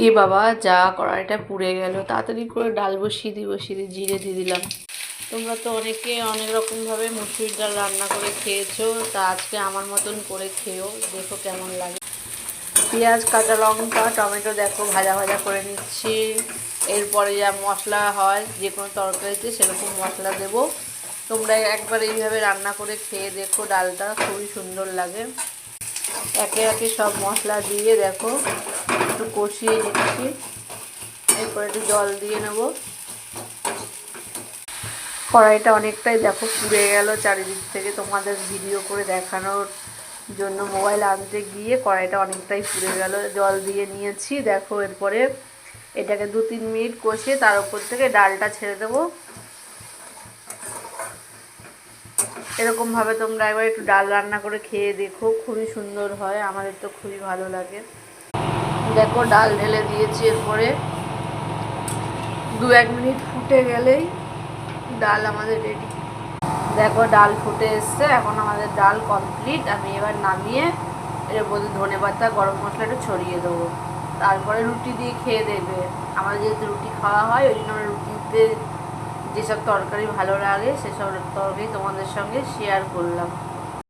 এ বাবা, যা কড়াইটা পুড়ে গেল। তাড়াতাড়ি করে ডাল বসিয়ে দিয়ে জিরে দিয়ে দিলাম। তোমরা তো অনেকে অনেক রকমভাবে মুসুরির ডাল রান্না করে খেয়েছো, তা আজকে আমার মতন করে খেও, দেখো কেমন লাগে। পেঁয়াজ, কাঁচা লঙ্কা, টমেটো দেখো ভাজা ভাজা করে নিচ্ছি। এরপরে যা মশলা হয় যে কোনো তরকারিতে সেরকম মশলা দেব। তোমরা একবার এইভাবে রান্না করে খেয়ে দেখো, ডালটা খুবই সুন্দর লাগে। একে একে সব মশলা দিয়ে দেখো একটু কষিয়ে নিচ্ছি। এরপর একটু জল দিয়ে নেব। কড়াইটা অনেকটাই দেখো পুড়ে গেল চারিদিক থেকে। তোমাদের ভিডিও করে দেখানোর জন্য মোবাইল আনতে গিয়ে কড়াইটা অনেকটাই পুড়ে গেল। জল দিয়ে নিয়েছি দেখো। এরপরে এটাকে 2-3 মিনিট কষিয়ে তার উপর থেকে ডালটা ছেড়ে দেবো। এরকমভাবে তোমরা একবার একটু ডাল রান্না করে খেয়ে দেখো, খুবই সুন্দর হয়, আমাদের তো খুবই ভালো লাগে। দেখো ডাল ঢেলে দিয়েছি। এরপরে 2-1 মিনিট ফুটে গেলেই ডাল আমাদের রেডি। দেখো ডাল ফুটে এসছে, এখন আমাদের ডাল কমপ্লিট। আমি এবার নামিয়ে এর মধ্যে ধনেপাতা, গরম মশলা একটু ছড়িয়ে দেবো। তারপরে রুটি দিয়ে খেয়ে দেবে। আমার যেহেতু রুটি খাওয়া হয়, ওই জন্য রুটিতে যেসব তরকারি ভালো লাগে সেসব তরকারি তোমাদের সঙ্গে শেয়ার করলাম।